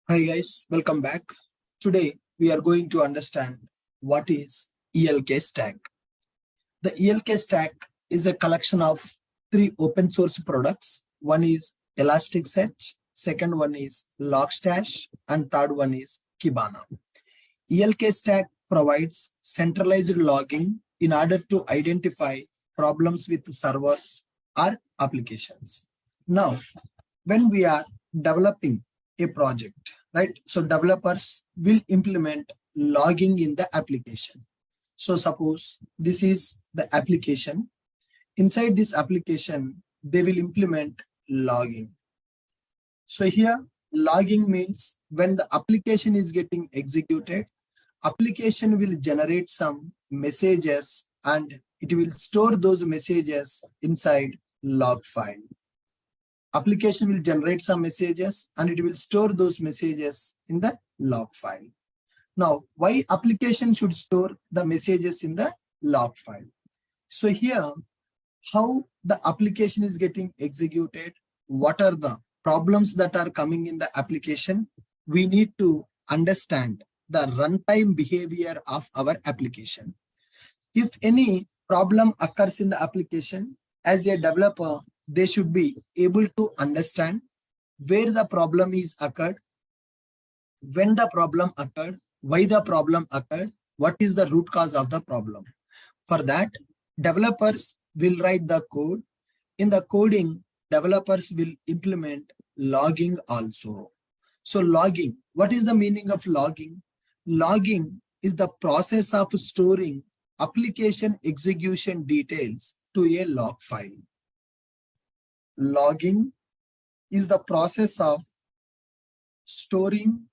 Hi guys, welcome back. Today we are going to understand what is ELK stack. The ELK stack is a collection of three open source products. One is Elasticsearch, second one is Logstash, and third one is Kibana. ELK stack provides centralized logging in order to identify problems with servers or applications. Now, when we are developing a project, right? So developers will implement logging in the application. So suppose this is the application. Inside this application, they will implement logging. So here logging means when the application is getting executed, application will generate some messages and it will store those messages inside log file. Application will generate some messages and it will store those messages in the log file. Now, why application should store the messages in the log file? So here, how the application is getting executed, what are the problems that are coming in the application, we need to understand the runtime behavior of our application. If any problem occurs in the application, as a developer, they should be able to understand where the problem is occurred, when the problem occurred, why the problem occurred, what is the root cause of the problem. For that, developers will write the code. In the coding, developers will implement logging also. So logging, what is the meaning of logging? Logging is the process of storing application execution details to a log file. Logging is the process of storing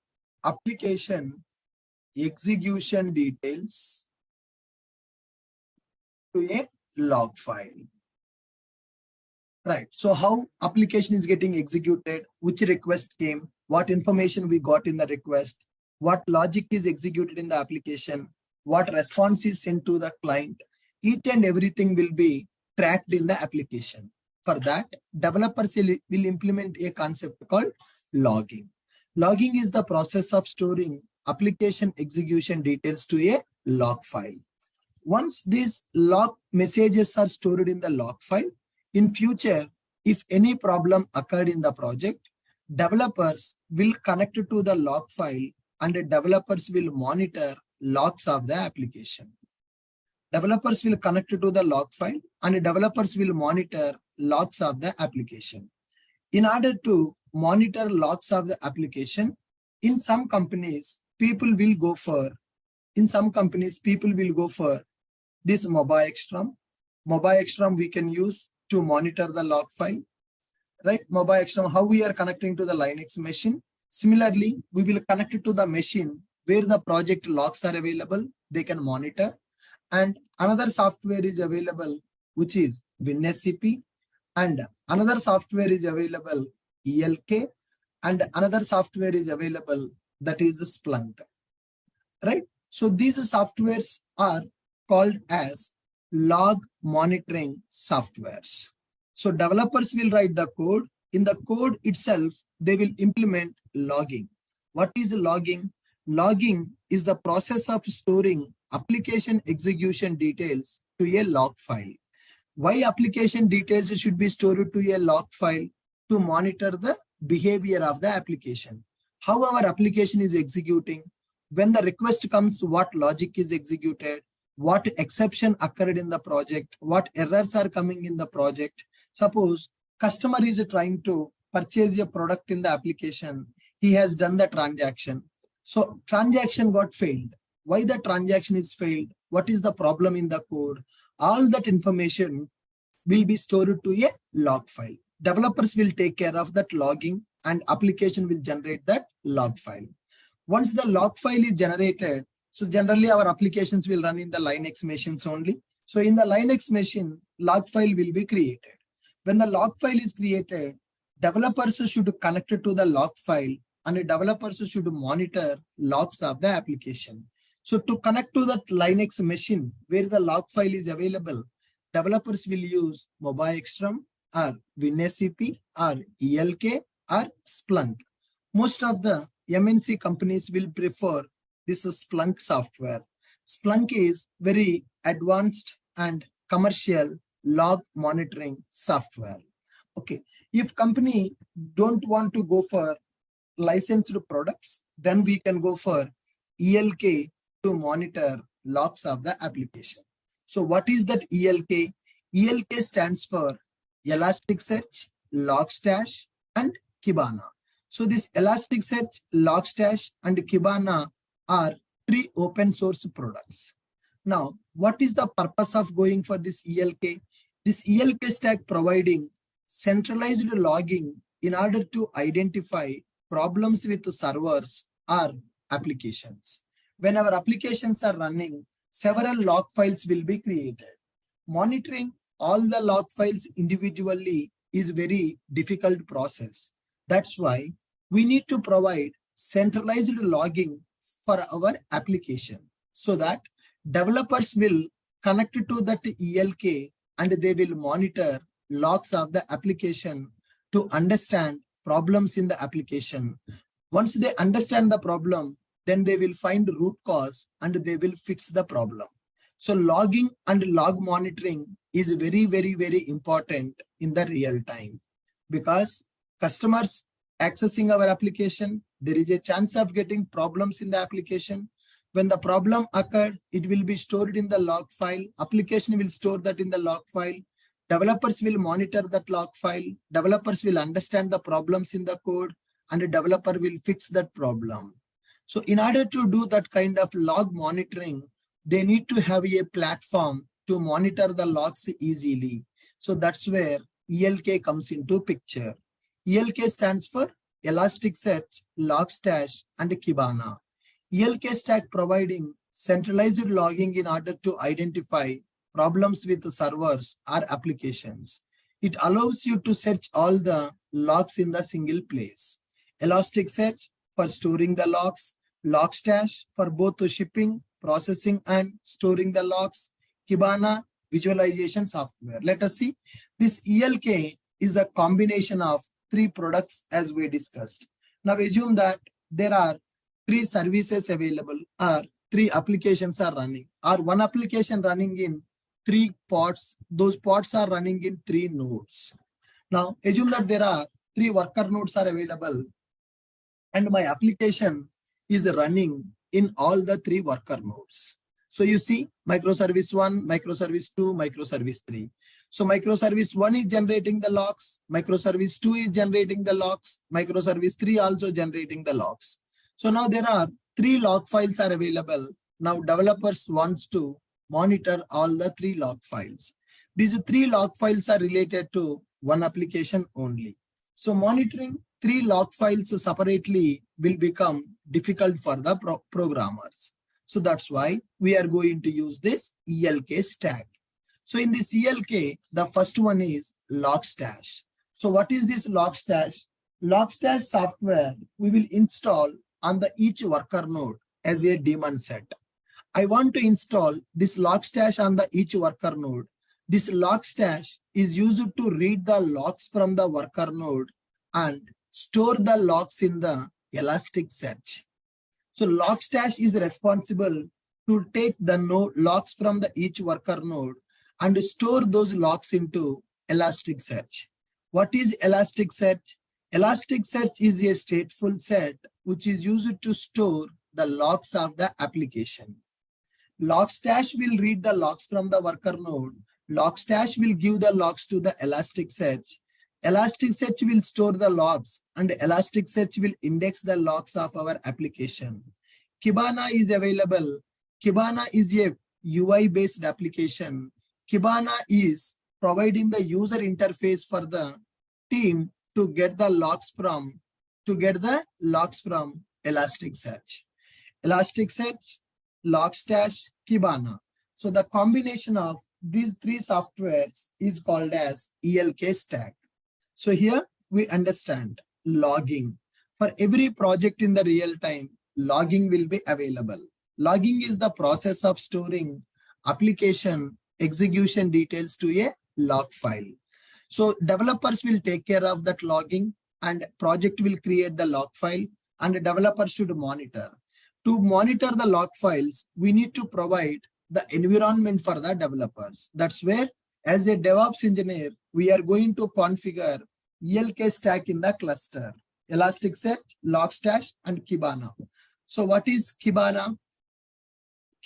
application execution details to a log file. Right. So how application is getting executed, which request came, what information we got in the request, what logic is executed in the application, what response is sent to the client, each and everything will be tracked in the application. For that, developers will implement a concept called logging. Logging is the process of storing application execution details to a log file. Once these log messages are stored in the log file, in future, if any problem occurred in the project, developers will connect to the log file and the developers will monitor logs of the application. Developers will connect to the log file and developers will monitor logs of the application. In order to monitor logs of the application, in some companies, people will go for this mobile extreme. Mobile extreme we can use to monitor the log file, right? Mobile extreme, how we are connecting to the Linux machine. Similarly, we will connect it to the machine where the project logs are available, they can monitor. And another software is available, which is WinSCP, and another software is available, ELK, and another software is available, that is Splunk, right? So these softwares are called as log monitoring softwares. So developers will write the code. In the code itself, they will implement logging. What is logging? Logging is the process of storing application execution details to a log file. Why application details should be stored to a log file? To monitor the behavior of the application. How our application is executing, when the request comes, what logic is executed, what exception occurred in the project, what errors are coming in the project. Suppose customer is trying to purchase a product in the application, he has done the transaction. So transaction got failed. Why the transaction is failed? What is the problem in the code? All that information will be stored to a log file. Developers will take care of that logging and application will generate that log file. Once the log file is generated, so generally our applications will run in the Linux machines only. So in the Linux machine, log file will be created. When the log file is created, developers should connect it to the log file and developers should monitor logs of the application. So to connect to that Linux machine where the log file is available, developers will use mobile extreme or WinSCP or ELK or Splunk. Most of the MNC companies will prefer this Splunk software. Splunk is very advanced and commercial log monitoring software. Okay, if company don't want to go for licensed products, then we can go for ELK to monitor logs of the application. So what is that ELK? ELK stands for Elasticsearch, Logstash, and Kibana. So this Elasticsearch, Logstash, and Kibana are three open source products. Now, what is the purpose of going for this ELK? This ELK stack providing centralized logging in order to identify problems with the servers or applications. When our applications are running, several log files will be created. Monitoring all the log files individually is very difficult process. That's why we need to provide centralized logging for our application so that developers will connect to that ELK and they will monitor logs of the application to understand problems in the application. Once they understand the problem, then they will find the root cause and they will fix the problem. So logging and log monitoring is very, very, very important in the real time, because customers accessing our application, there is a chance of getting problems in the application. When the problem occurred, it will be stored in the log file. Application will store that in the log file. Developers will monitor that log file. Developers will understand the problems in the code and the developer will fix that problem. So in order to do that kind of log monitoring, they need to have a platform to monitor the logs easily. So that's where ELK comes into picture. ELK stands for Elasticsearch, Logstash, and Kibana. ELK stack providing centralized logging in order to identify problems with the servers or applications. It allows you to search all the logs in the single place. Elasticsearch for storing the logs, Logstash for both the shipping, processing, and storing the logs, Kibana visualization software. Let us see. This ELK is the combination of three products as we discussed. Now assume that there are three services available or three applications are running, or one application running in three pods. Those pods are running in three nodes. Now assume that there are three worker nodes are available and my application is running in all the three worker nodes. So you see microservice 1, microservice 2, microservice 3. So microservice 1 is generating the logs, microservice 2 is generating the logs, microservice 3 also generating the logs. So now there are three log files are available. Now developers wants to monitor all the three log files. These three log files are related to one application only. So monitoring three log files separately will become difficult for the programmers. So that's why we are going to use this ELK stack. So in this ELK, the first one is Logstash. So what is this Logstash? Logstash software we will install on the each worker node as a daemon set. I want to install this Logstash on the each worker node. This Logstash is used to read the logs from the worker node and store the logs in the Elasticsearch. So Logstash is responsible to take the logs from the each worker node and store those logs into Elasticsearch. What is Elasticsearch? Elasticsearch is a stateful set which is used to store the logs of the application. Logstash will read the logs from the worker node. Logstash will give the logs to the Elasticsearch. Elasticsearch will store the logs and Elasticsearch will index the logs of our application. Kibana is available. Kibana is a UI-based application. Kibana is providing the user interface for the team to get the logs from Elasticsearch. Elasticsearch, Logstash, Kibana. So the combination of these three softwares is called as ELK stack. So here we understand logging. For every project in the real time, logging will be available. Logging is the process of storing application execution details to a log file. So developers will take care of that logging and project will create the log file and a developer should monitor. To monitor the log files, we need to provide the environment for the developers. That's where, as a DevOps engineer, we are going to configure ELK stack in the cluster: Elasticsearch, Logstash, and Kibana. So what is Kibana?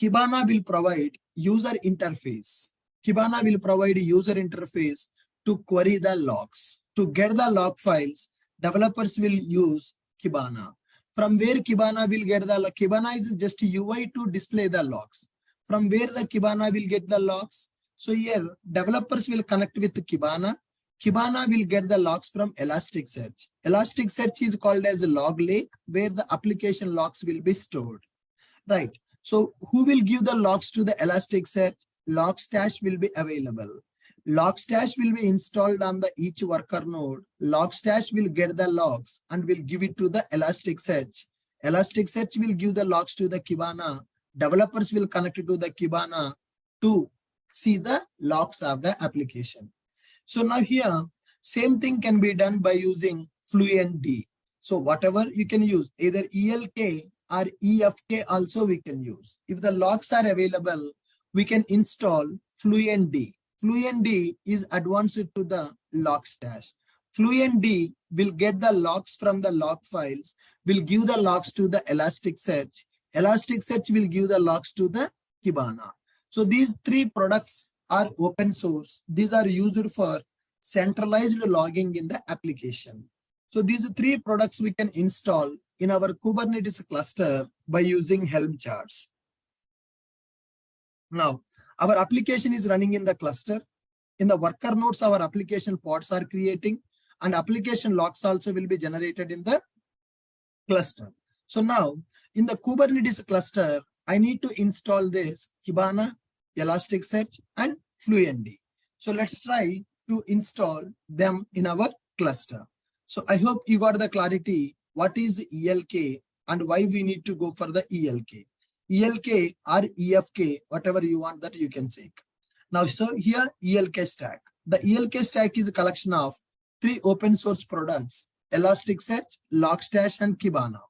Kibana will provide user interface. Kibana will provide user interface to query the logs. To get the log files, developers will use Kibana. From where Kibana will get the log? Kibana is just UI to display the logs. From where the Kibana will get the logs? So here, developers will connect with Kibana. Kibana will get the logs from Elasticsearch. Elasticsearch is called as a log lake, where the application logs will be stored. Right. So who will give the logs to the Elasticsearch? Logstash will be available. Logstash will be installed on the each worker node. Logstash will get the logs and will give it to the Elasticsearch. Elasticsearch will give the logs to the Kibana. Developers will connect it to the Kibana to see the logs of the application. So now here, same thing can be done by using FluentD. So whatever you can use, either ELK or EFK also we can use. If the logs are available, we can install FluentD. FluentD is advanced to the Logstash. FluentD will get the logs from the log files, will give the logs to the Elasticsearch. Elasticsearch will give the logs to the Kibana. So these three products are open source. These are used for centralized logging in the application. So these three products we can install in our Kubernetes cluster by using Helm charts. Now, our application is running in the cluster. In the worker nodes, our application pods are creating, and application logs also will be generated in the cluster. So now, in the Kubernetes cluster, I need to install this Kibana, Elasticsearch, and FluentD. So let's try to install them in our cluster. So I hope you got the clarity what is ELK and why we need to go for the ELK. ELK or EFK, whatever you want that you can say. Now, so here ELK stack. The ELK stack is a collection of three open source products: Elasticsearch, Logstash, and Kibana.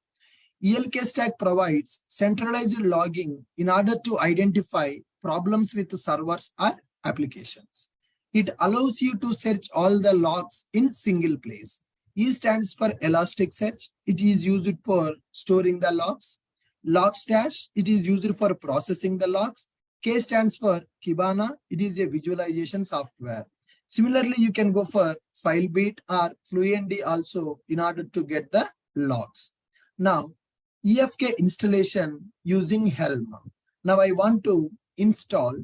ELK stack provides centralized logging in order to identify problems with servers or applications. It allows you to search all the logs in single place. E stands for Elasticsearch. It is used for storing the logs. Logstash, it is used for processing the logs. K stands for Kibana. It is a visualization software. Similarly, you can go for FileBeat or FluentD also in order to get the logs. Now, EFK installation using Helm. Now I want to install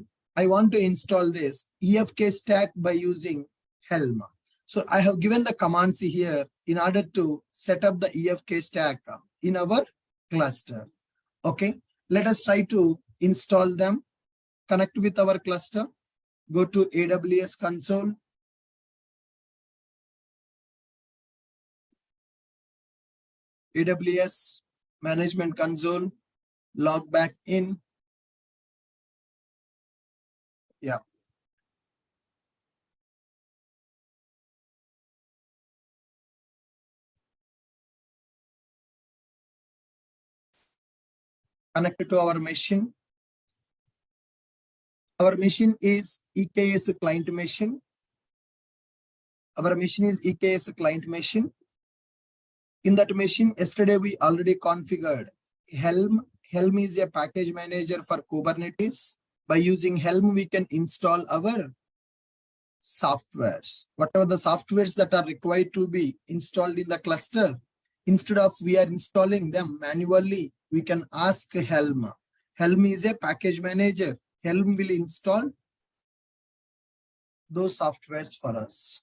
this EFK stack by using Helm. So I have given the commands here in order to set up the EFK stack in our cluster. Okay, let us try to install them. Connect with our cluster. Go to AWS console. AWS management console. Log back in. Yeah. Connected to our machine. Our machine is EKS client machine. Our machine is EKS client machine. In that machine, yesterday we already configured Helm. Helm is a package manager for Kubernetes. By using Helm, we can install our softwares. Whatever the softwares that are required to be installed in the cluster, instead of we are installing them manually, we can ask Helm. Helm is a package manager. Helm will install those softwares for us.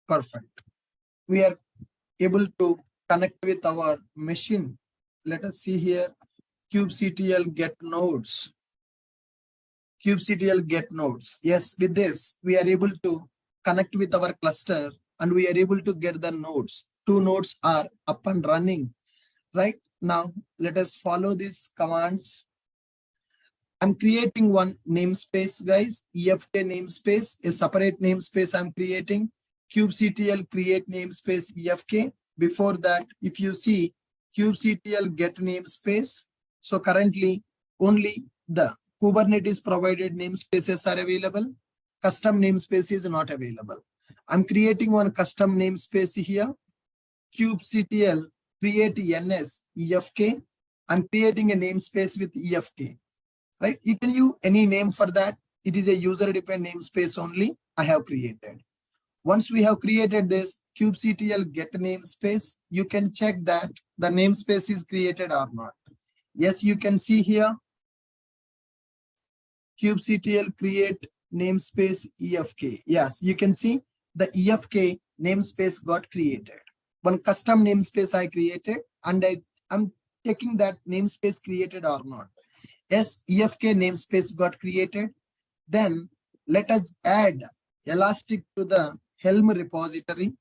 Perfect. We are able to connect with our machine. Let us see here. kubectl get nodes. kubectl get nodes. Yes, with this, we are able to connect with our cluster and we are able to get the nodes. 2 nodes are up and running. Right now, let us follow these commands. I'm creating one namespace, guys. EFK namespace, a separate namespace I'm creating. kubectl create namespace EFK. Before that, if you see kubectl get namespace, so currently only the Kubernetes provided namespaces are available. Custom namespace is not available. I'm creating one custom namespace here. kubectl create ns efk. I'm creating a namespace with efk. Right? You can use any name for that. It is a user-defined namespace only I have created. Once we have created this kubectl get namespace, you can check that the namespace is created or not. Yes, you can see here kubectl create namespace efk. Yes, you can see the efk namespace got created. One custom namespace I created, and I'm checking that namespace created or not. Yes, efk namespace got created. Then let us add Elastic to the Helm repository.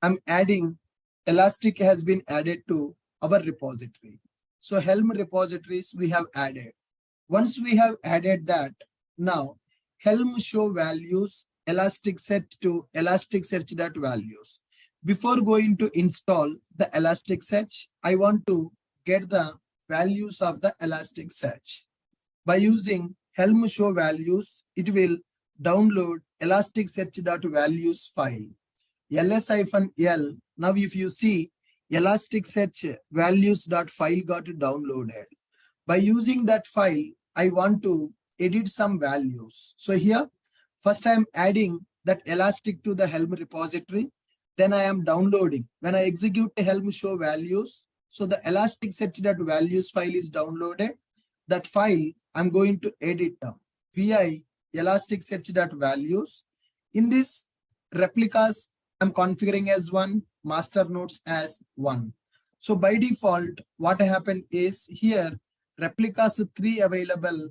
I'm adding Elastic has been added to our repository. So Helm repositories we have added. Once we have added that, now Helm show values Elasticsearch to Elasticsearch.values. Before going to install the Elasticsearch, I want to get the values of the Elasticsearch. By using Helm show values, it will download Elasticsearch.values file. ls-l. Now if you see Elasticsearch values.file got downloaded. By using that file, I want to edit some values. So here, first I am adding that Elastic to the Helm repository. Then I am downloading. When I execute the Helm show values, so the Elasticsearch.values file is downloaded. That file I'm going to edit vi Elasticsearch.values. In this replicas, I'm configuring as 1, master nodes as 1. So by default, what happened is here replicas 3 available,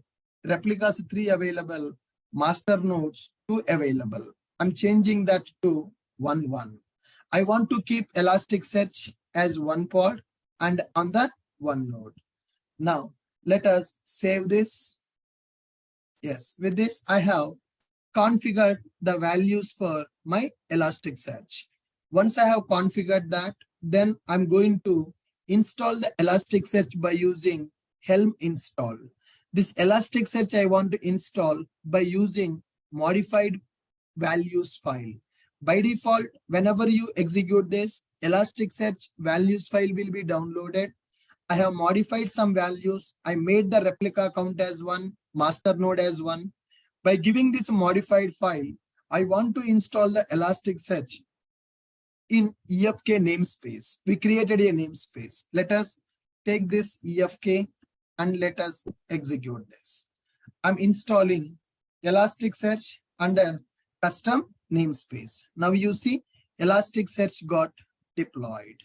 master nodes 2 available. I'm changing that to 1, 1. I want to keep Elasticsearch as 1 pod and on the 1 node. Now let us save this. Yes, with this I have configured the values for my Elasticsearch. Once I have configured that, then I'm going to install the Elasticsearch by using Helm install. This Elasticsearch I want to install by using modified values file. By default, whenever you execute this, Elasticsearch values file will be downloaded. I have modified some values. I made the replica count as 1, master node as 1. By giving this modified file, I want to install the Elasticsearch in EFK namespace. We created a namespace. Let us take this EFK and let us execute this. I'm installing Elasticsearch under custom namespace. Now you see Elasticsearch got deployed.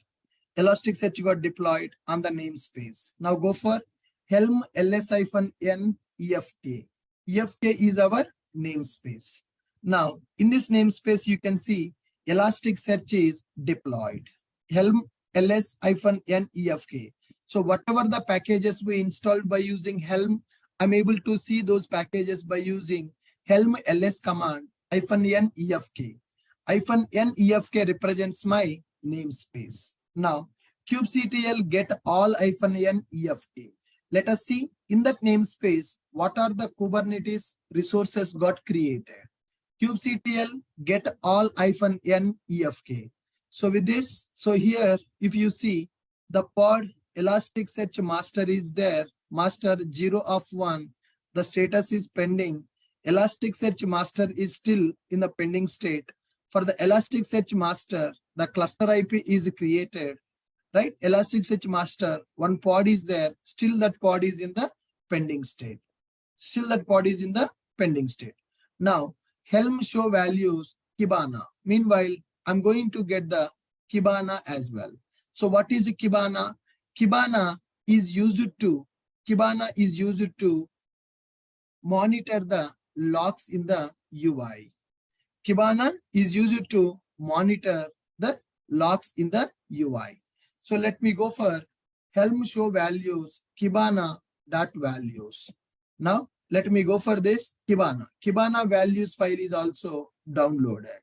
Elasticsearch got deployed on the namespace. Now go for Helm ls-n EFK. EFK is our namespace. Now in this namespace, you can see Elasticsearch is deployed. Helm ls-n EFK. So whatever the packages we installed by using Helm, I'm able to see those packages by using Helm ls command -n EFK. -n EFK represents my namespace. Now kubectl get all -n EFK. Let us see in that namespace what are the Kubernetes resources got created. Kubectl get all -n EFK. So with this, so here if you see the pod Elasticsearch master is there, master 0 of 1, the status is pending. Elasticsearch master is still in the pending state. For the Elasticsearch master, the cluster IP is created, right? Elasticsearch master, one pod is there, still that pod is in the pending state. Now, Helm show values Kibana. Meanwhile, I'm going to get the Kibana as well. So what is Kibana? Kibana is used to monitor the logs in the UI. Kibana is used to monitor the logs in the UI. So let me go for Helm show values Kibana.values. Now let me go for this Kibana. Kibana values file is also downloaded.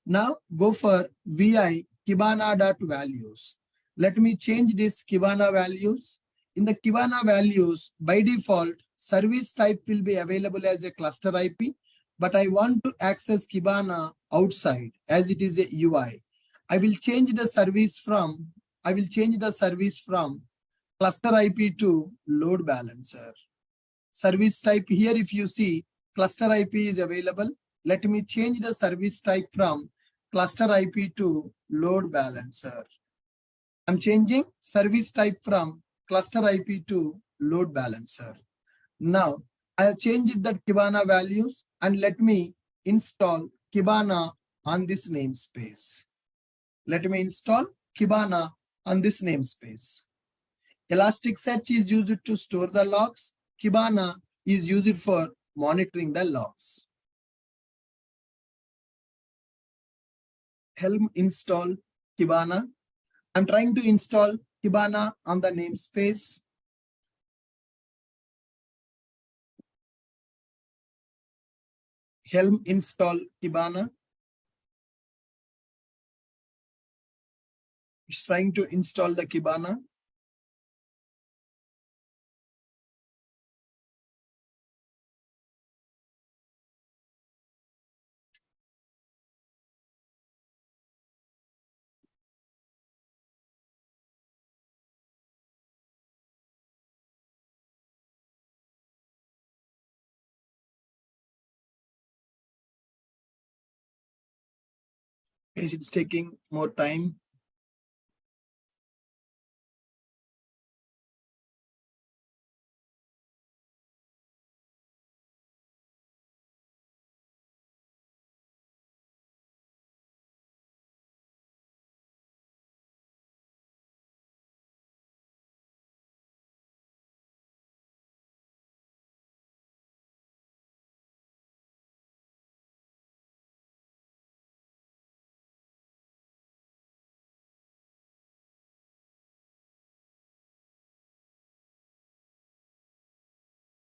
Now go for vi kibana.values. Let me change this kibana values. In the kibana values, by default, service type will be available as a cluster IP, but I want to access kibana outside as it is a UI. I will change the service from cluster IP to load balancer. Service type here, if you see, cluster IP is available. Let me change the service type from cluster IP to load balancer. I'm changing service type from cluster IP to load balancer. Now I have changed the Kibana values, and let me install Kibana on this namespace. Let me install Kibana on this namespace. Elasticsearch is used to store the logs. Kibana is used for monitoring the logs. Helm install Kibana. I'm trying to install Kibana on the namespace. Helm install Kibana. It's trying to install the Kibana. It's taking more time.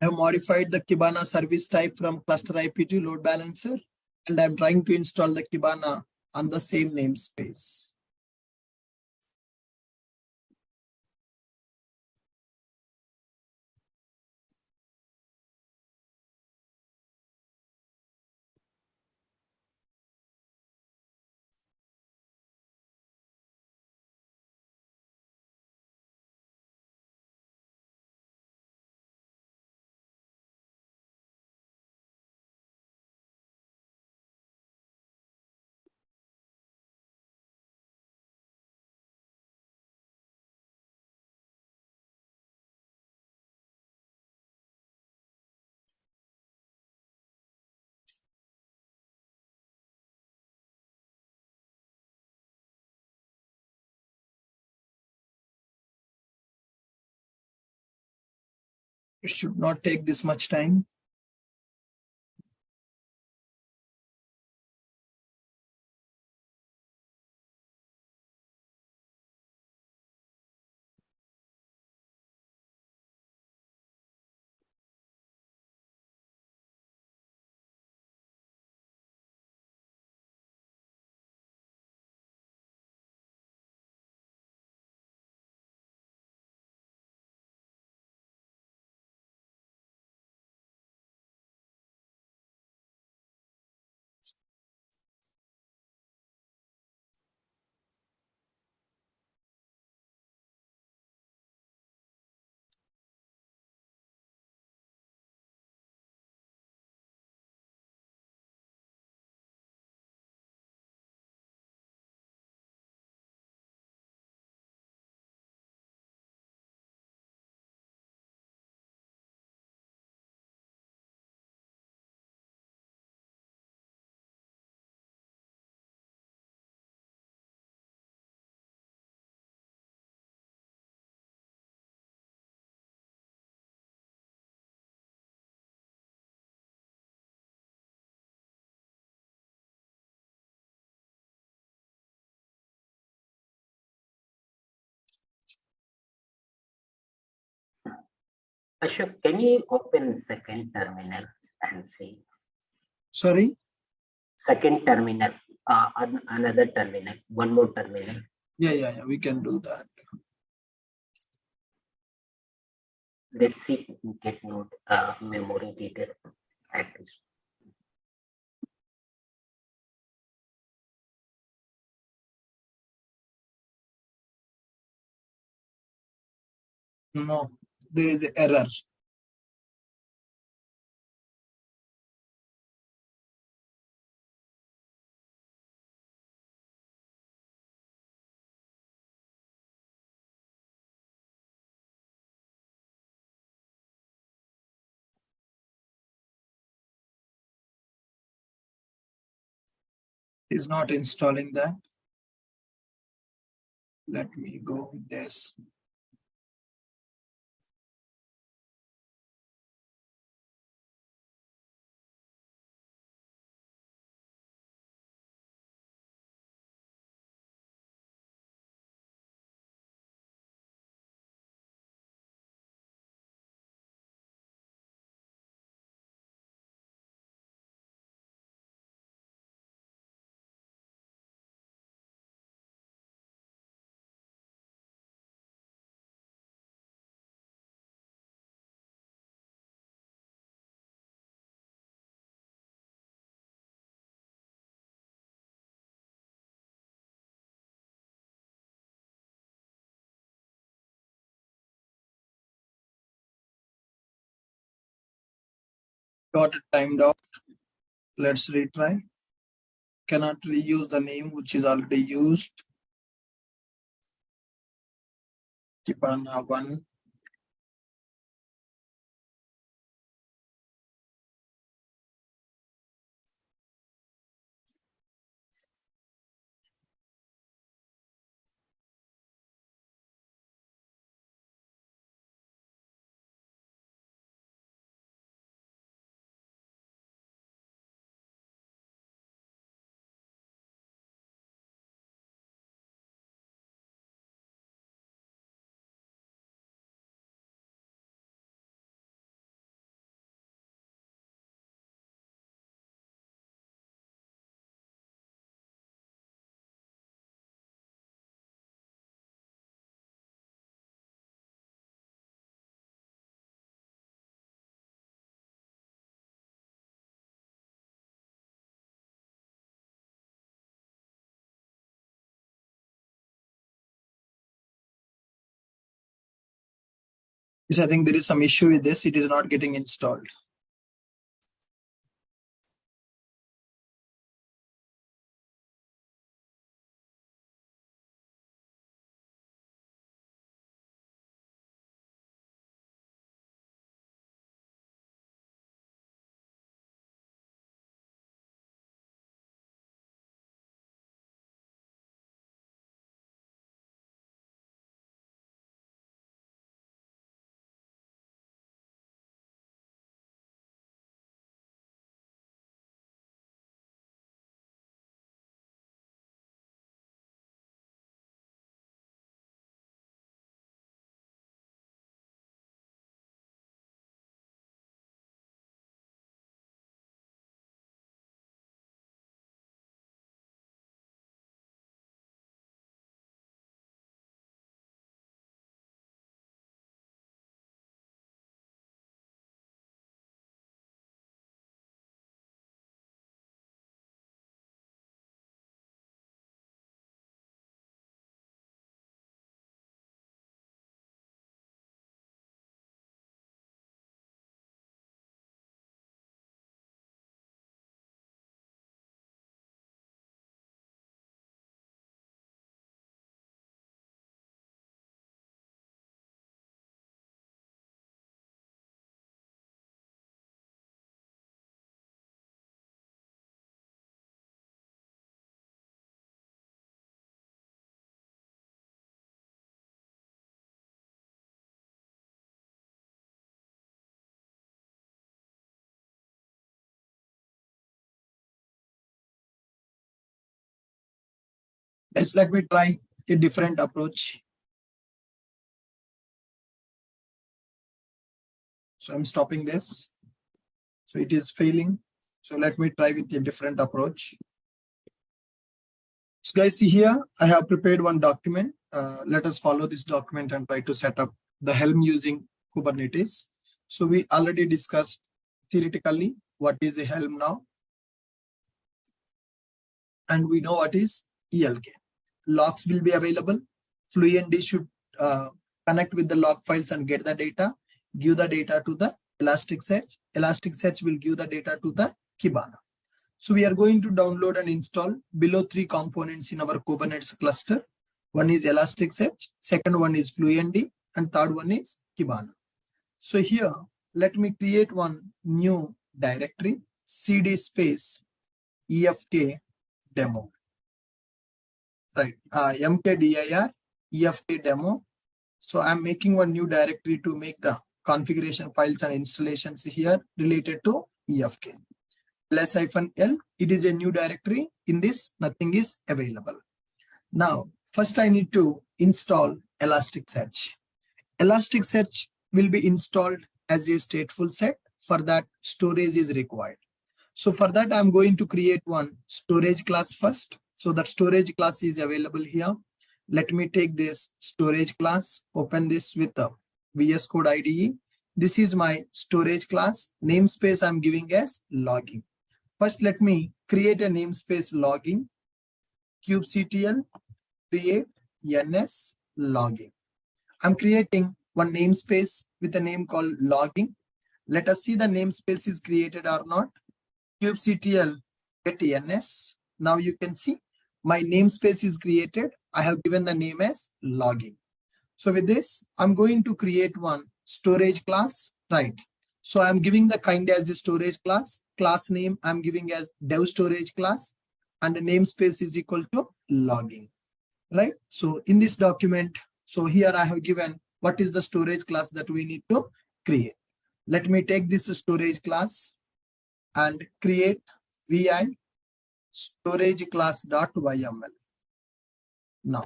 I have modified the Kibana service type from cluster IP to load balancer, and I'm trying to install the Kibana on the same namespace. It should not take this much time. Ashok, can you open second terminal and see? Sorry? Second terminal. another terminal, one more terminal. Yeah, we can do that. Let's see if we get node memory detail address. No, there is an error. Is not installing that. Let me go with this. Got it timed out. Let's retry. Cannot reuse the name which is already used. Kibana 1. Yes, I think there is some issue with this. It is not getting installed. Let me try a different approach. So I'm stopping this. So it is failing. So let me try with a different approach. So guys, see here, I have prepared one document. Let us follow this document and try to set up the Helm using Kubernetes. So we already discussed theoretically what is a Helm now. And we know what is ELK. Logs will be available. Fluentd should connect with the log files and get the data, give the data to the Elasticsearch. Elasticsearch will give the data to the Kibana. So we are going to download and install below 3 components in our Kubernetes cluster. One is Elasticsearch, second one is Fluentd, and third one is Kibana. So here, let me create one new directory, cd space efk demo, right? mkdir efk demo. So I'm making one new directory to make the configuration files and installations here related to efk. ls-l, it is a new directory. In this, nothing is available. Now, first I need to install Elasticsearch. Elasticsearch will be installed as a stateful set. For that, storage is required. So for that, I'm going to create one storage class first. So that storage class is available here. Let me take this storage class, open this with the VS Code IDE. This is my storage class. Namespace I'm giving as logging. First, let me create a namespace logging, kubectl create ns logging. I'm creating one namespace with a name called logging. Let us see the namespace is created or not. kubectl get ns. Now you can see my namespace is created. I have given the name as logging. So with this, I'm going to create one storage class, right? So I'm giving the kind as a storage class. Class name I'm giving as dev storage class, and the namespace is equal to logging, right? So in this document, so here I have given what is the storage class that we need to create. Let me take this storage class and create vi storage class.yml. Now,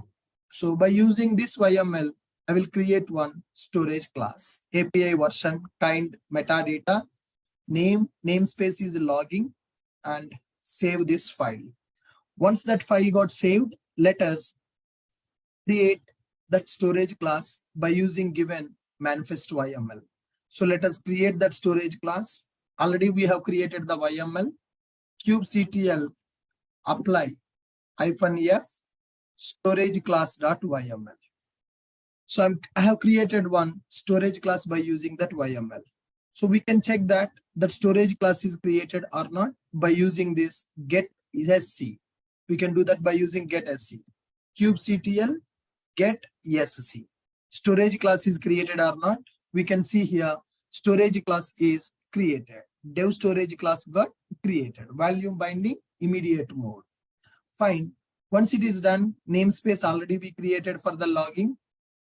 so by using this YML, I will create one storage class, API version, kind, metadata, name, namespace is logging, and save this file. Once that file got saved, let us create that storage class by using given manifest YML. So let us create that storage class. Already we have created the YML, kubectl apply -f storage class.yml. So I have created one storage class by using that YML. So we can check that storage class is created or not by using this get sc. We can do that by using get sc. kubectl get sc. Storage class is created or not. We can see here storage class is created. Dev storage class got created. Volume binding immediate mode. Fine. Once it is done, namespace already we created for the logging.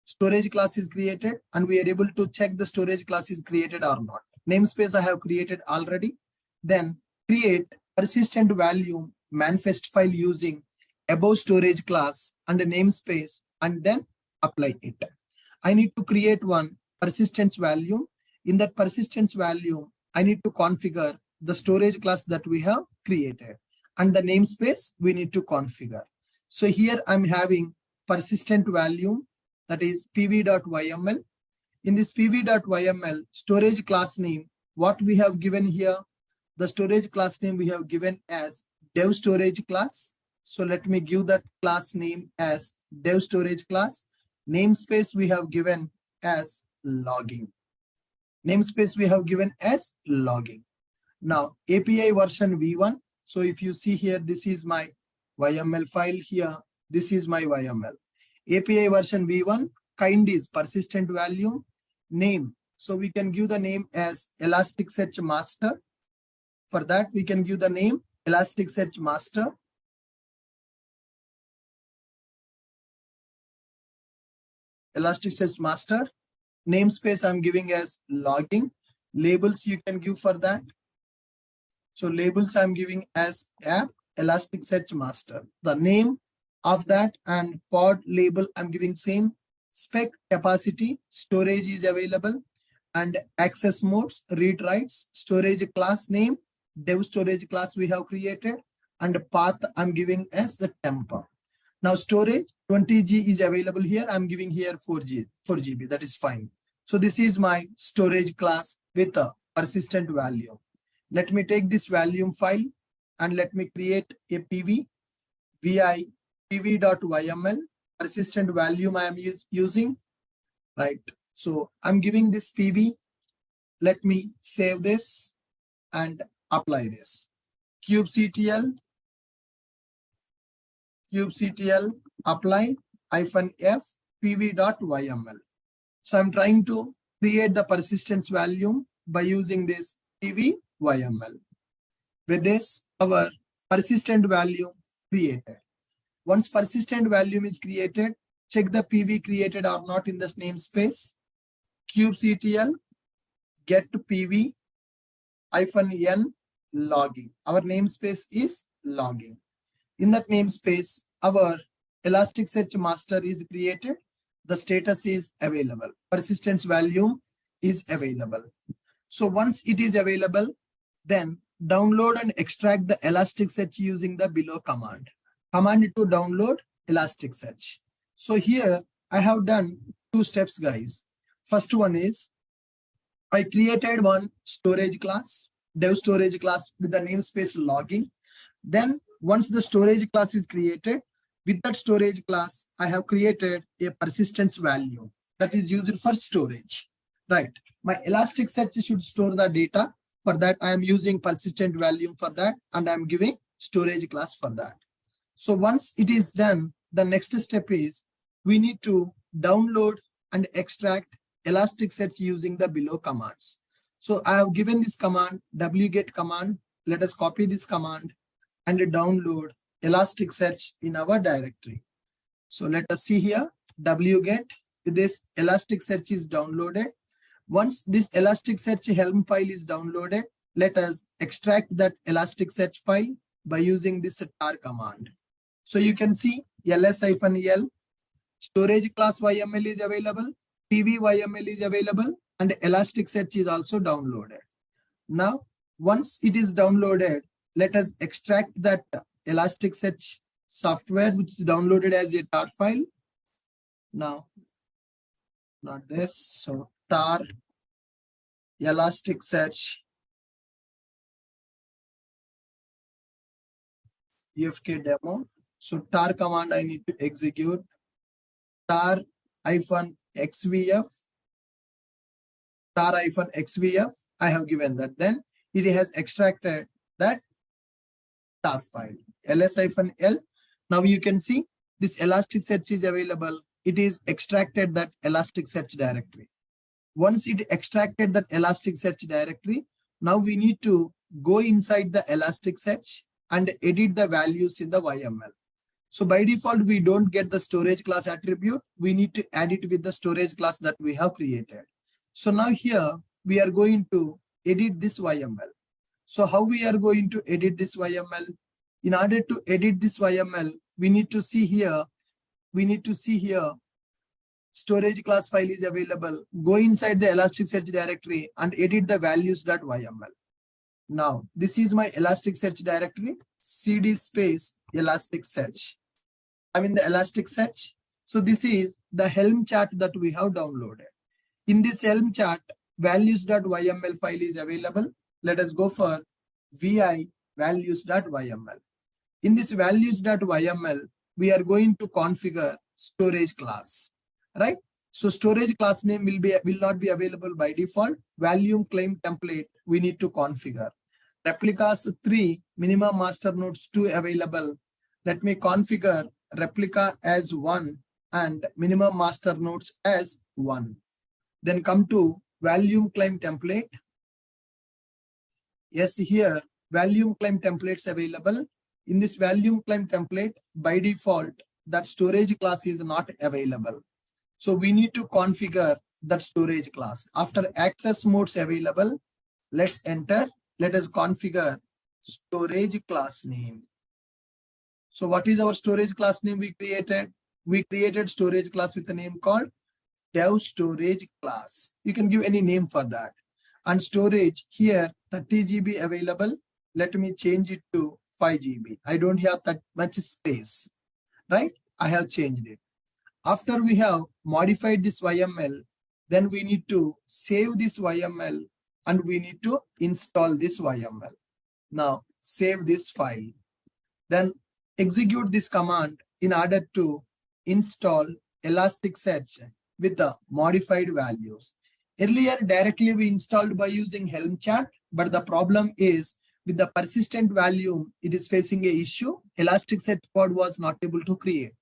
Storage class is created, and we are able to check the storage class is created or not. Namespace I have created already. Then create persistent value manifest file using above storage class and a namespace, and then apply it. I need to create one persistence value. In that persistence value, I need to configure the storage class that we have created, and the namespace we need to configure. So here I'm having persistent value, that is pv.yml. In this pv.yml storage class name, what we have given here, the storage class name we have given as dev storage class. So let me give that class name as dev storage class. Namespace we have given as logging. Namespace we have given as logging. Now API version v1. So if you see here, this is my YML file here. This is my YML. API version v1, kind is persistent value, name. So we can give the name as Elasticsearch master. For that, we can give the name Elasticsearch master. Elasticsearch master. Namespace I'm giving as logging. Labels you can give for that. So labels I'm giving as app Elasticsearch master. The name of that and pod label I'm giving same. Spec capacity, storage is available, and access modes, read writes, storage class name, dev storage class we have created, and path I'm giving as the temp. Now storage 20G is available here. I'm giving here 4 GB. That is fine. So this is my storage class with a persistent value. Let me take this volume file and let me create a PV, vi pv.yml, persistent volume I am using, right? So I'm giving this PV. Let me save this and apply this. kubectl apply -f pv.yml. So I'm trying to create the persistence volume by using this pv.yml. With this, our persistent volume created. Once persistent volume is created, check the PV created or not in this namespace. kubectl get PV -n logging. Our namespace is logging. In that namespace, our Elasticsearch master is created. The status is available. Persistence volume is available. So once it is available, then download and extract the Elasticsearch using the below command. Command to download Elasticsearch. So here I have done 2 steps, guys. First one is I created one storage class, dev storage class with the namespace logging. Then once the storage class is created, with that storage class, I have created a persistence value that is used for storage, right? My Elasticsearch should store the data. For that, I am using persistent value for that, and I'm giving storage class for that. So once it is done, the next step is we need to download and extract Elasticsearch using the below commands. So I have given this command, wget command. Let us copy this command and download Elasticsearch in our directory. So let us see here, wget, this Elasticsearch is downloaded. Once this Elasticsearch Helm file is downloaded, let us extract that Elasticsearch file by using this tar command. So you can see ls-l storage class YML is available, PV YML is available, and Elasticsearch is also downloaded. Now, once it is downloaded, let us extract that Elasticsearch software, which is downloaded as a tar file. Now, not this, so tar Elasticsearch EFK demo. So tar command I need to execute, tar-xvf, tar-xvf, I have given that. Then it has extracted that tar file, ls-l. Now you can see this Elasticsearch is available. It is extracted that Elasticsearch directory. Once it extracted that Elasticsearch directory, now we need to go inside the Elasticsearch and edit the values in the YML. So by default, we don't get the storage class attribute. We need to add it with the storage class that we have created. So now here we are going to edit this YML. So how we are going to edit this YML? In order to edit this YML, we need to see here, storage class file is available. Go inside the Elasticsearch directory and edit the values.yml. Now, this is my Elasticsearch directory, cd space Elasticsearch. I'm in the Elasticsearch. So this is the Helm chart that we have downloaded. In this Helm chart, values.yml file is available. Let us go for vi values.yml. In this values.yml, we are going to configure storage class, right? So storage class name will not be available by default. Volume claim template we need to configure. Replicas 3, minimum master nodes 2 available. Let me configure replica as 1 and minimum master nodes as 1. Then come to volume claim template. Yes, here volume claim templates available. In this volume claim template, by default, that storage class is not available. So we need to configure that storage class. After access modes available, let's enter. Let us configure storage class name. So what is our storage class name we created? We created storage class with a name called dev storage class. You can give any name for that. And storage here 30 GB available. Let me change it to 5 GB. I don't have that much space, right? I have changed it. After we have modified this YML, then we need to save this YML and we need to install this YML. Now save this file. Then execute this command in order to install Elasticsearch with the modified values. Earlier, directly we installed by using Helm chart, but the problem is with the persistent value, it is facing an issue. Elasticsearch pod was not able to create.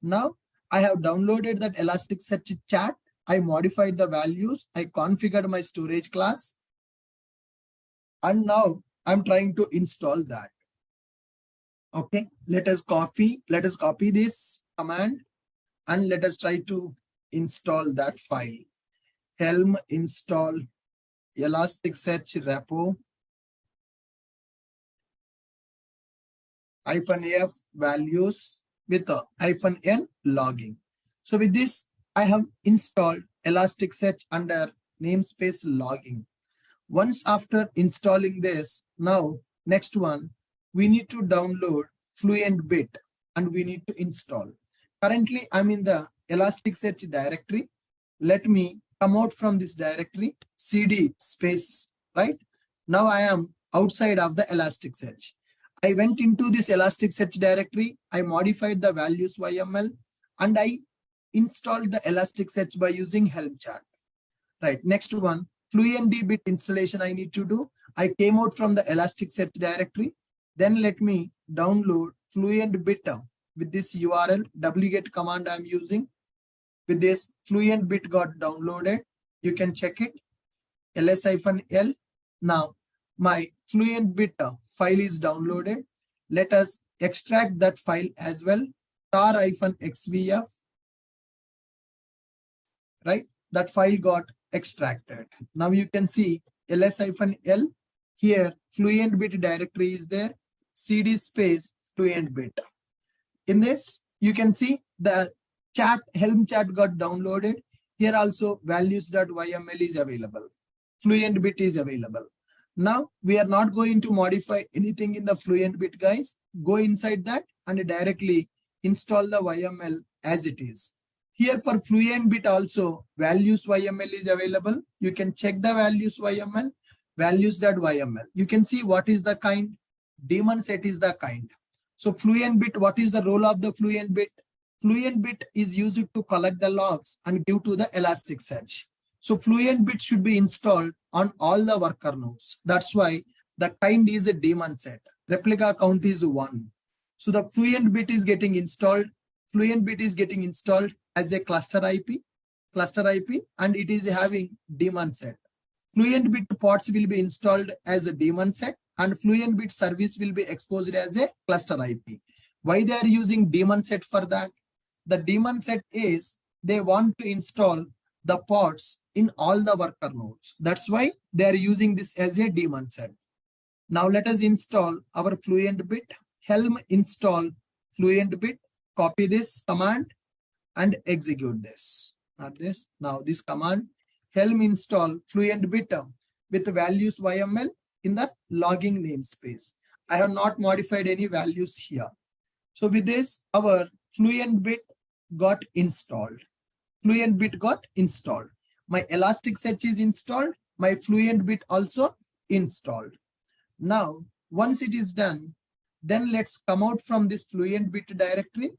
Now I have downloaded that Elasticsearch chart. I modified the values. I configured my storage class. And now I'm trying to install that. Okay, let us copy this command and let us try to install that file. Helm install Elasticsearch repo -f values with a -n logging. So with this, I have installed Elasticsearch under namespace logging. Once after installing this, now next one, we need to download FluentBit and we need to install. Currently, I'm in the Elasticsearch directory. Let me come out from this directory, cd space, right? Now I am outside of the Elasticsearch. I went into this Elasticsearch directory. I modified the values YML and I installed the Elasticsearch by using Helm chart. Right, next one, FluentBit installation I need to do. I came out from the Elasticsearch directory. Then let me download FluentBit with this URL, wget command I'm using. With this, FluentBit got downloaded. You can check it, ls-l. Now, my FluentBit file is downloaded. Let us extract that file as well, tar-xvf, right? That file got extracted. Now you can see ls-l here, FluentBit directory is there, cd space FluentBit. In this, you can see the chat, Helm chart got downloaded. Here also values.yml is available. FluentBit is available. Now we are not going to modify anything in the FluentBit, guys. Go inside that and directly install the YML as it is. Here for FluentBit also values YML is available. You can check the values YML, values.yml. You can see what is the kind, daemon set is the kind. So FluentBit, what is the role of the FluentBit? FluentBit is used to collect the logs and give to the Elasticsearch. So FluentBit should be installed on all the worker nodes. That's why the kind is a daemon set. Replica count is 1. So the FluentBit is getting installed. FluentBit is getting installed as a cluster IP, and it is having daemon set. FluentBit pods will be installed as a daemon set, and FluentBit service will be exposed as a cluster IP. Why they are using daemon set for that? The daemon set is they want to install the pods in all the worker nodes. That's why they are using this as a daemon set. Now let us install our FluentBit. Helm install FluentBit. Copy this command and execute this. Not this. Now this command, Helm install FluentBit with values YML in the logging namespace. I have not modified any values here. So with this, our FluentBit got installed. FluentBit got installed. My Elasticsearch is installed. My FluentBit also installed. Now, once it is done, then let's come out from this FluentBit directory.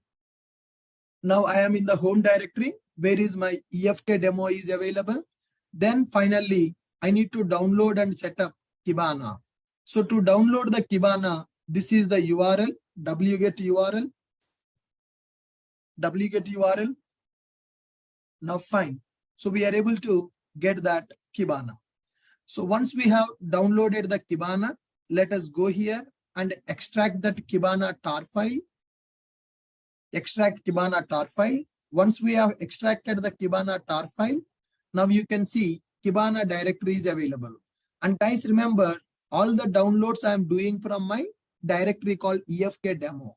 Now I am in the home directory. Where is my EFK demo is available. Then finally, I need to download and set up Kibana. So to download the Kibana, this is the URL, wget URL. Now fine. So we are able to get that Kibana. So once we have downloaded the Kibana, let us go here and extract that Kibana tar file. Extract Kibana tar file. Once we have extracted the Kibana tar file, now you can see Kibana directory is available. And guys, remember all the downloads I am doing from my directory called EFK demo.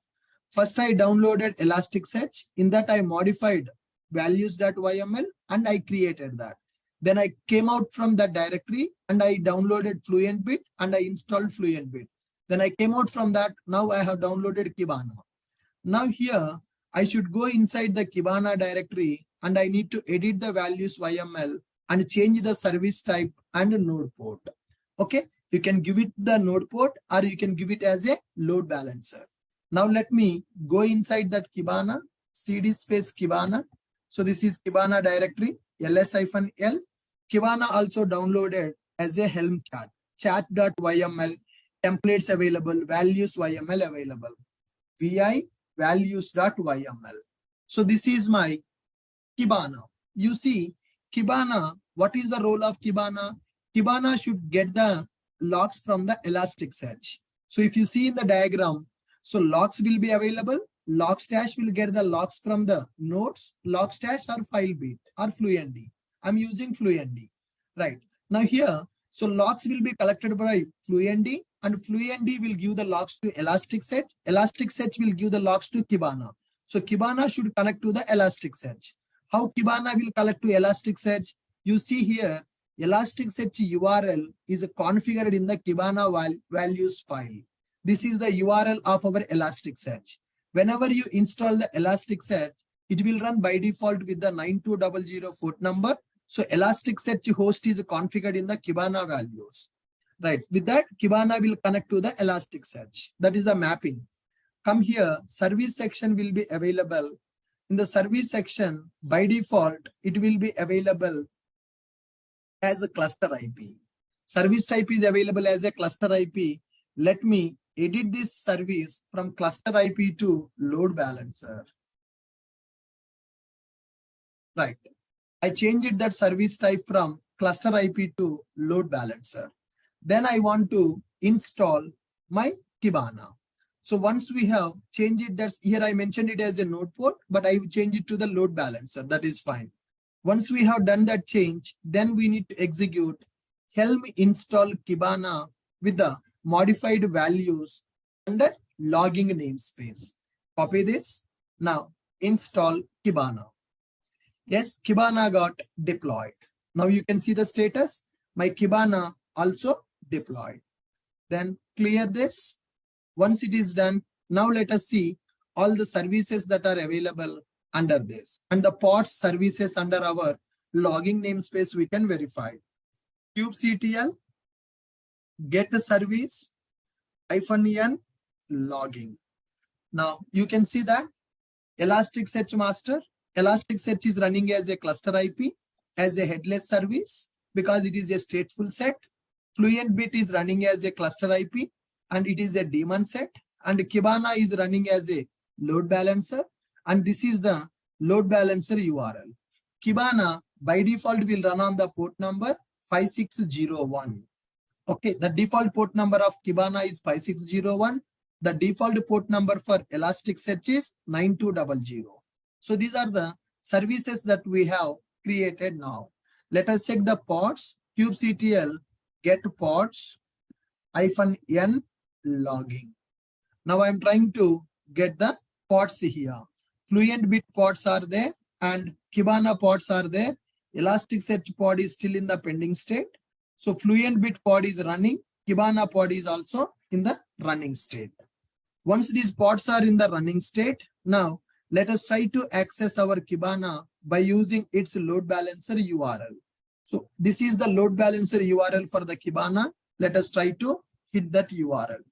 First, I downloaded Elasticsearch. In that, I modified values.yml and I created that. Then I came out from that directory and I downloaded FluentBit and I installed FluentBit. Then I came out from that. Now I have downloaded Kibana. Now here I should go inside the Kibana directory and I need to edit the values YML and change the service type and node port. Okay, you can give it the node port or you can give it as a load balancer. Now let me go inside that Kibana, cd space Kibana. So this is Kibana directory, ls-l. Kibana also downloaded as a Helm chart, chat.yml, templates available, values YML available, vi values.yml. So this is my Kibana. You see, Kibana, what is the role of Kibana? Kibana should get the logs from the Elasticsearch. So if you see in the diagram, so logs will be available. Logstash will get the logs from the nodes, Logstash or FileBeat or FluentD. I'm using FluentD. Right. Now here, so logs will be collected by FluentD and FluentD will give the logs to Elasticsearch. Elasticsearch will give the logs to Kibana. So Kibana should connect to the Elasticsearch. How Kibana will collect to Elasticsearch? You see here, Elasticsearch URL is configured in the Kibana values file. This is the URL of our Elasticsearch. Whenever you install the Elasticsearch, it will run by default with the 9200 port number. So Elasticsearch host is configured in the Kibana values. Right. With that, Kibana will connect to the Elasticsearch. That is the mapping. Come here, service section will be available. In the service section, by default, it will be available as a cluster IP. Service type is available as a cluster IP. Let me edit this service from cluster IP to load balancer. Right. I changed that service type from cluster IP to load balancer. Then I want to install my Kibana. So once we have changed it, that's here I mentioned it as a node port, but I change it to the load balancer. That is fine. Once we have done that change, then we need to execute Helm install Kibana with the modified values under logging namespace. Copy this. Now install Kibana. Yes, Kibana got deployed. Now you can see the status. My Kibana also deployed. Then clear this. Once it is done, now let us see all the services that are available under this. And the pods services under our logging namespace we can verify. kubectl get the service -n logging. Now you can see that Elasticsearch master, Elasticsearch is running as a cluster IP, as a headless service because it is a stateful set. FluentBit is running as a cluster IP and it is a daemon set. And Kibana is running as a load balancer. And this is the load balancer URL. Kibana by default will run on the port number 5601. Okay, the default port number of Kibana is 5601. The default port number for Elasticsearch is 9200. So these are the services that we have created now. Let us check the pods. kubectl get pods -n logging. Now I'm trying to get the pods here. FluentBit pods are there and Kibana pods are there. Elasticsearch pod is still in the pending state. So FluentBit pod is running. Kibana pod is also in the running state. Once these pods are in the running state, now let us try to access our Kibana by using its load balancer URL. So this is the load balancer URL for the Kibana. Let us try to hit that URL.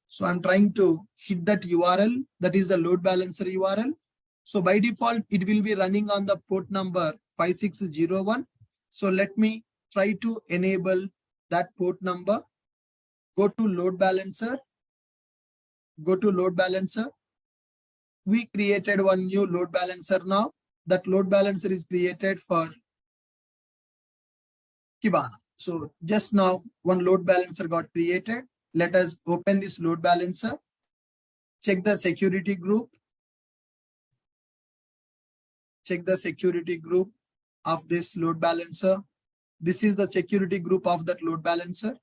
So I'm trying to hit that URL. That is the load balancer URL. So by default, it will be running on the port number 5601. So let me try to enable that port number. Go to load balancer. Go to load balancer. We created one new load balancer now. That load balancer is created for Kibana. So just now one load balancer got created. Let us open this load balancer. Check the security group. Check the security group of this load balancer. This is the security group of that load balancer.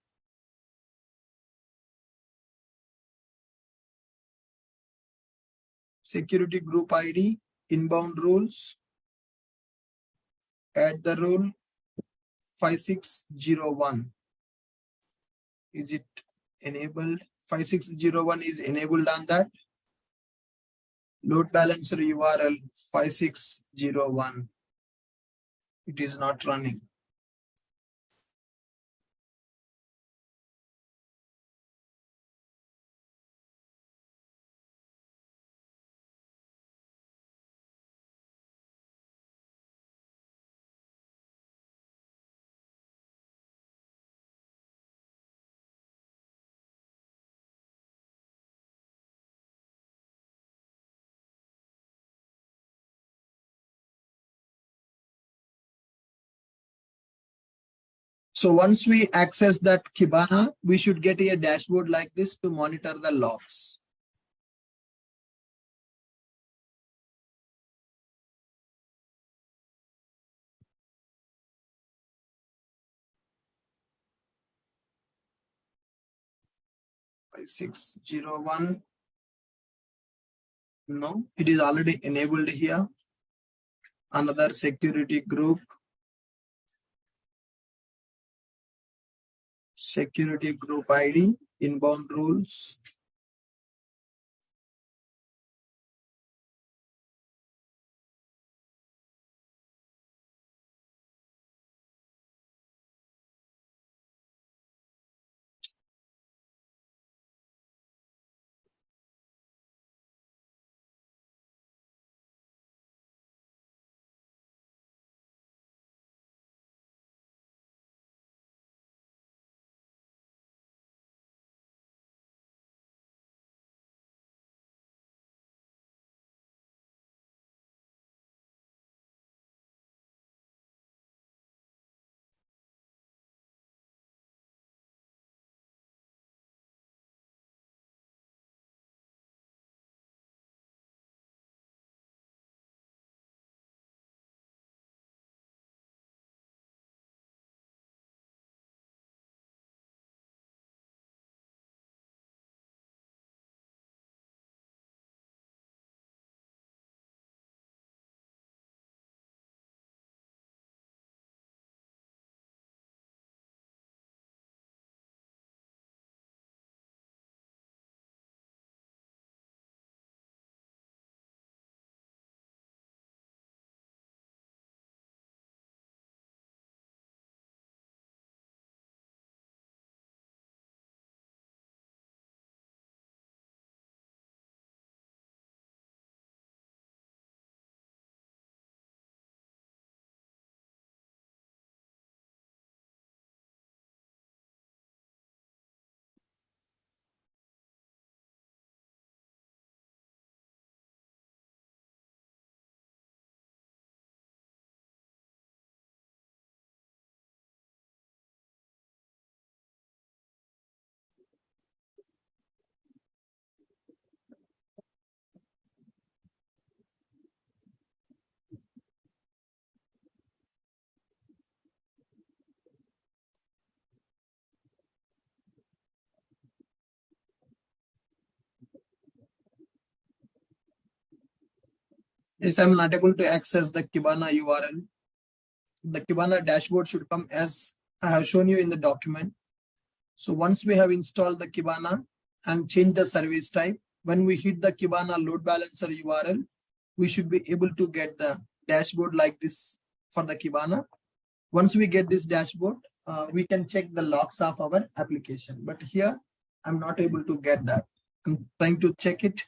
Security group ID, inbound rules. Add the rule 5601. Is it enabled? 5601 is enabled on that. Load balancer URL 5601. It is not running. So once we access that Kibana, we should get a dashboard like this to monitor the logs. By 601. No, it is already enabled here. Another security group. Security group ID, inbound rules. Yes, I'm not able to access the Kibana URL. The Kibana dashboard should come as I have shown you in the document. So once we have installed the Kibana and changed the service type, when we hit the Kibana load balancer URL, we should be able to get the dashboard like this for the Kibana. Once we get this dashboard, we can check the logs of our application. But here, I'm not able to get that. I'm trying to check it.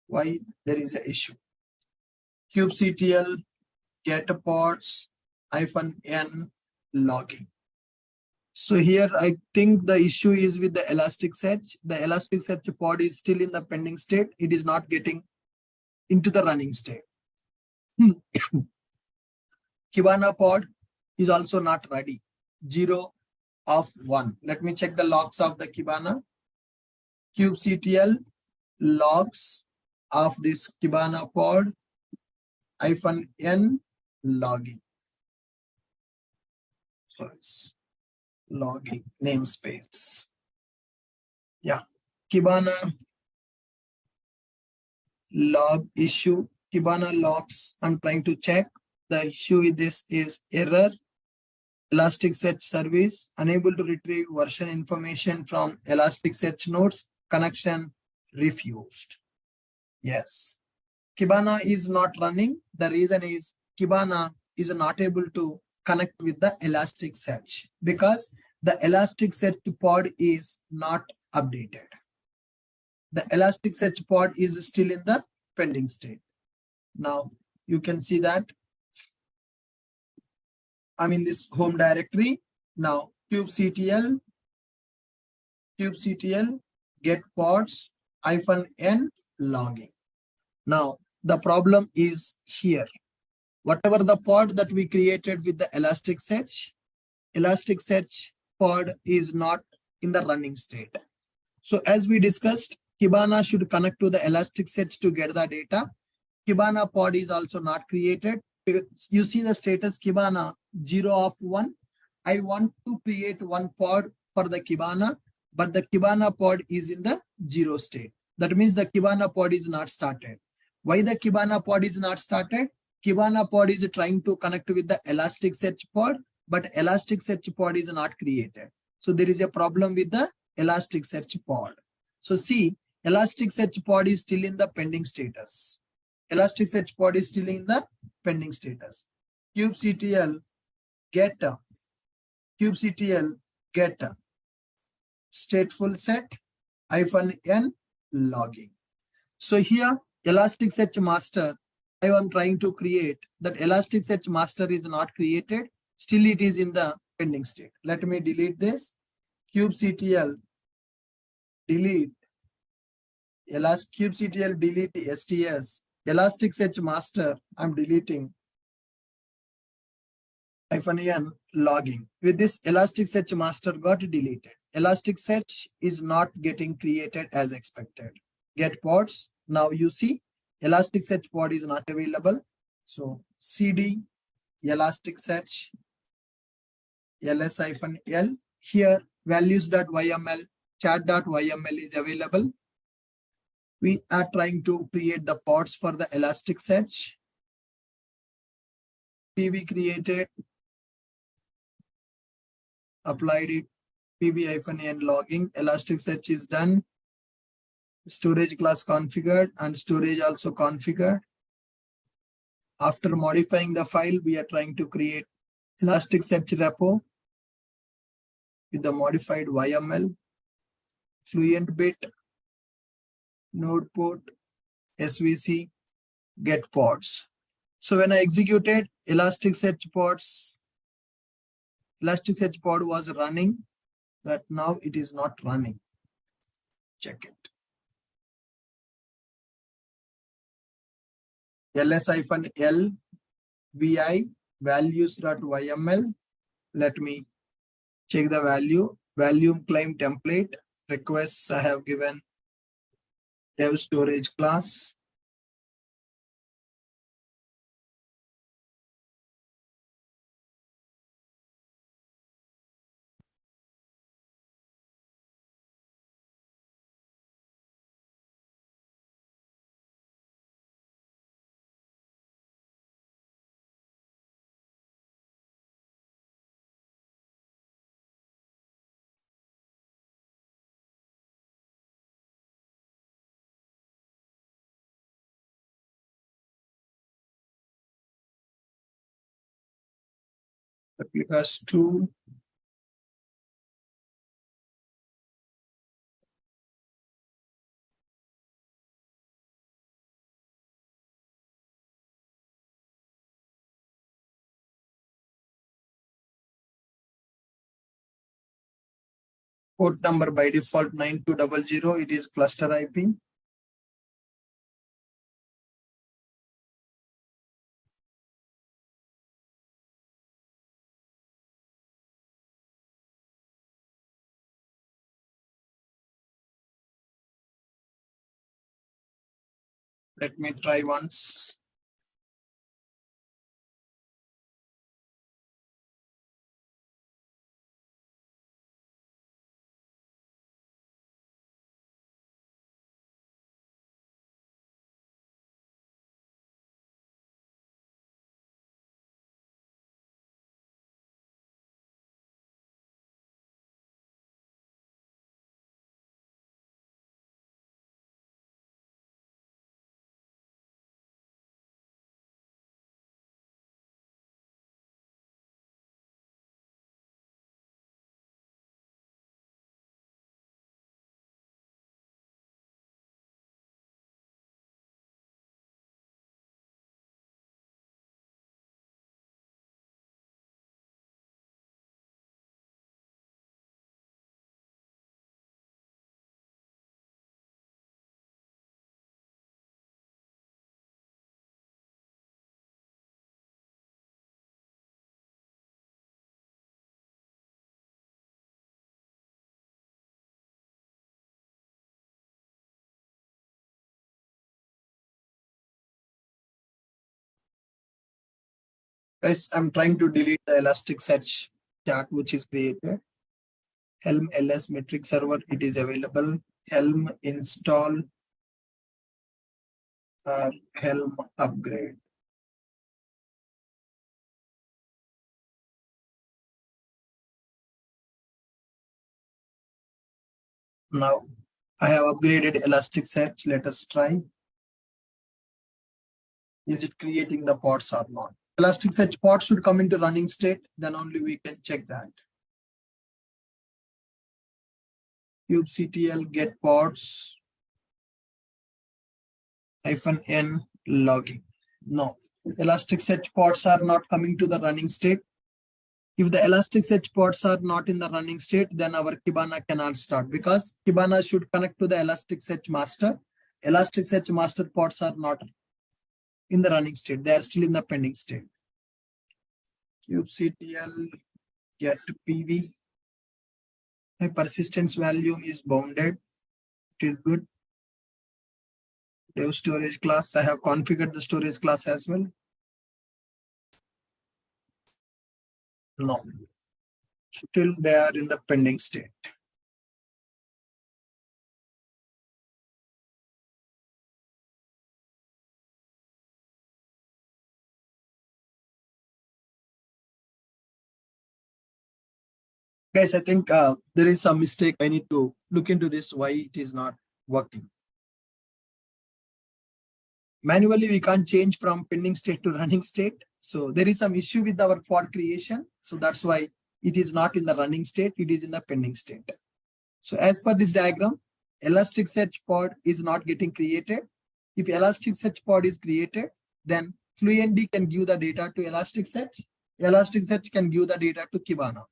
Why there is an issue. kubectl get pods -n logging. So here I think the issue is with the Elasticsearch. The Elasticsearch pod is still in the pending state. It is not getting into the running state. Kibana pod is also not ready. 0 of 1. Let me check the logs of the Kibana. kubectl logs of this Kibana pod -n logging. So it's logging namespace. Yeah, Kibana log issue. Kibana logs. I'm trying to check. The issue with this is error. Elasticsearch service unable to retrieve version information from Elasticsearch nodes. Connection refused. Yes. Kibana is not running. The reason is Kibana is not able to connect with the Elasticsearch because the Elasticsearch pod is not updated. The Elasticsearch pod is still in the pending state. Now you can see that I'm in this home directory. Now kubectl get pods -n logging. Now the problem is here. Whatever the pod that we created with the Elasticsearch pod is not in the running state. So as we discussed, Kibana should connect to the Elasticsearch to get the data. Kibana pod is also not created. You see the status Kibana 0 of 1. I want to create one pod for the Kibana, but the Kibana pod is in the 0 state. That means the Kibana pod is not started. Why the Kibana pod is not started? Kibana pod is trying to connect with the Elasticsearch pod, but Elasticsearch pod is not created. So there is a problem with the Elasticsearch pod. So see, Elasticsearch pod is still in the pending status. Elasticsearch pod is still in the pending status. kubectl get stateful set -n logging. So here Elasticsearch master I am trying to create, that Elasticsearch master is not created. Still it is in the pending state. Let me delete this. kubectl delete kubectl delete sts Elasticsearch master. I'm deleting -n logging. With this, Elasticsearch master got deleted. Elasticsearch is not getting created as expected. Get pods. Now you see Elasticsearch pod is not available. So cd Elasticsearch ls-l. Here values.yml, chat.yml is available. We are trying to create the pods for the Elasticsearch. PV created, applied it, pv-n logging. Elasticsearch is done. Storage class configured and storage also configured. After modifying the file, we are trying to create Elasticsearch repo with the modified YML, fluent bit, node port, SVC, get pods. So when I executed Elasticsearch pod was running, but now it is not running. Check it. ls-l vi values.yml. Let me check the value. Volume claim template requests I have given dev storage class. Replicas 2. Port number by default 9200. It is cluster IP. Let me try once. Guys, I'm trying to delete the Elasticsearch chart which is created. Helm ls metric server, it is available. Helm install or Helm upgrade. Now I have upgraded Elasticsearch. Let us try. Is it creating the pods or not? Elasticsearch pod should come into running state, then only we can check that. kubectl get pods -n logging. No, Elasticsearch pods are not coming to the running state. If the Elasticsearch pods are not in the running state, then our Kibana cannot start because Kibana should connect to the Elasticsearch master. Elasticsearch master pods are not in the running state. They are still in the pending state. kubectl get PV. My persistence value is bounded. It is good. Dev storage class. I have configured the storage class as well. No. Still they are in the pending state. Guys, I think there is some mistake. I need to look into this, why it is not working. Manually, we can't change from pending state to running state. So there is some issue with our pod creation. So that's why it is not in the running state. It is in the pending state. So as per this diagram, Elasticsearch pod is not getting created. If Elasticsearch pod is created, then FluentD can give the data to Elasticsearch. Elasticsearch can give the data to Kibana.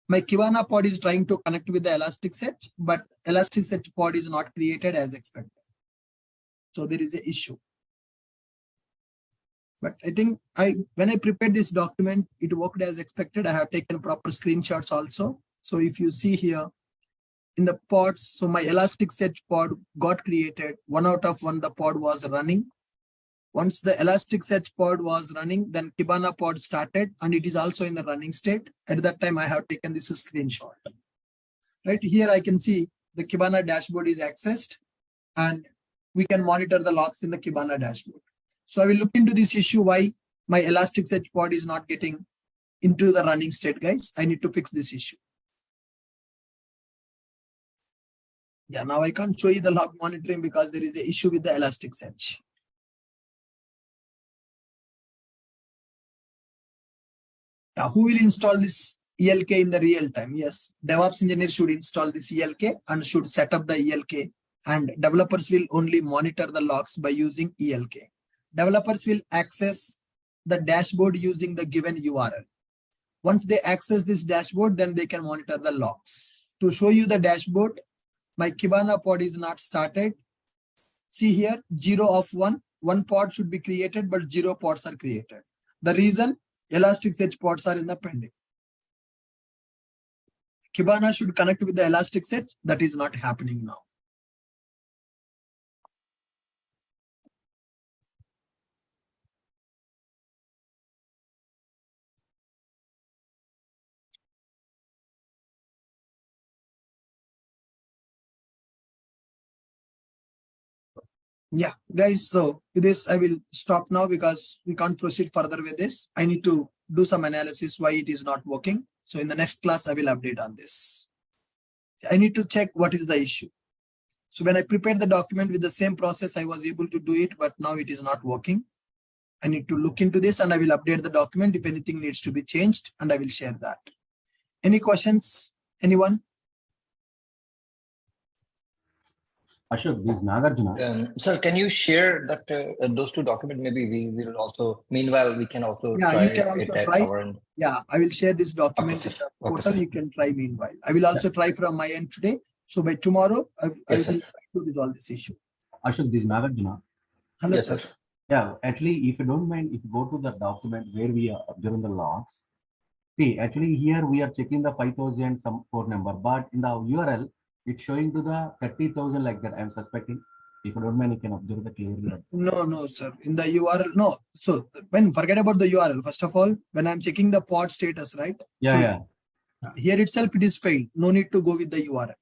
My Kibana pod is trying to connect with the Elasticsearch, but Elasticsearch pod is not created as expected. So there is an issue. But I think when I prepared this document, it worked as expected. I have taken proper screenshots also. So if you see here in the pods, so my Elasticsearch pod got created. 1 out of 1, the pod was running. Once the Elasticsearch pod was running, then Kibana pod started and it is also in the running state. At that time, I have taken this screenshot. Right here, I can see the Kibana dashboard is accessed and we can monitor the logs in the Kibana dashboard. So I will look into this issue, why my Elasticsearch pod is not getting into the running state, guys. I need to fix this issue. Yeah, now I can't show you the log monitoring because there is an issue with the Elasticsearch. Now, who will install this ELK in the real time? Yes, DevOps engineer should install this ELK and should set up the ELK, and developers will only monitor the logs by using ELK. Developers will access the dashboard using the given URL. Once they access this dashboard, then they can monitor the logs. To show you the dashboard, my Kibana pod is not started. See here, 0 of 1. 1 pod should be created, but 0 pods are created. The reason, Elasticsearch pods are in the pending. Kibana should connect with the Elasticsearch. That is not happening now. Yeah, guys, so with this, I will stop now because we can't proceed further with this. I need to do some analysis why it is not working. So in the next class, I will update on this. I need to check what is the issue. So when I prepared the document with the same process, I was able to do it, but now it is not working. I need to look into this and I will update the document if anything needs to be changed, and I will share that. Any questions? Anyone? Ashok, this Nagarjuna. Sir, can you share that those two documents? Maybe we will also. Meanwhile, we can also try you can also it try. at our end. Yeah, I will share this document in the portal. You can try meanwhile. I will also try from my end today. So by tomorrow, I will try to resolve this issue. Ashok, this Nagarjuna. Hello, Yes, sir. sir. Yeah, actually, if you don't mind, if you go to the document where we are during the logs, see, actually here we are checking the 5,000 some port number, but in the URL, it's showing to the 30,000 like that. I'm suspecting. If you don't mind, you can observe the clearly. No, sir. In the URL, no. So when forget about the URL, first of all, when I'm checking the pod status, right? Yeah, So yeah. here itself it is failed. No need to go with the URL.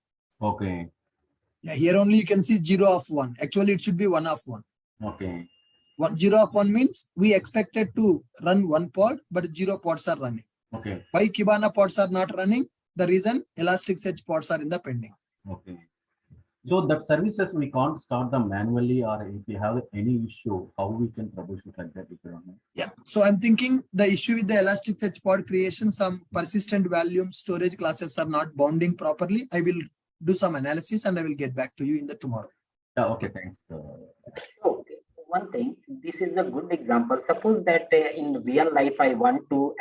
Okay. Yeah, here only you can see 0 of 1. Actually, it should be 1 of 1. Okay. 0 of 1 means we expected to run 1 pod, but 0 pods are running. Okay. Why Kibana pods are not running? The reason Elasticsearch pods are in the pending. Okay. So that services we can't start them manually, or if you have any issue, how we can troubleshoot like that if you don't know. Yeah. So I'm thinking the issue with the Elasticsearch pod creation, some persistent volume storage classes are not bounding properly. I will do some analysis and I will get back to you in the tomorrow. Yeah, okay, thanks. Okay. One thing, this is a good example. Suppose that in real life I want to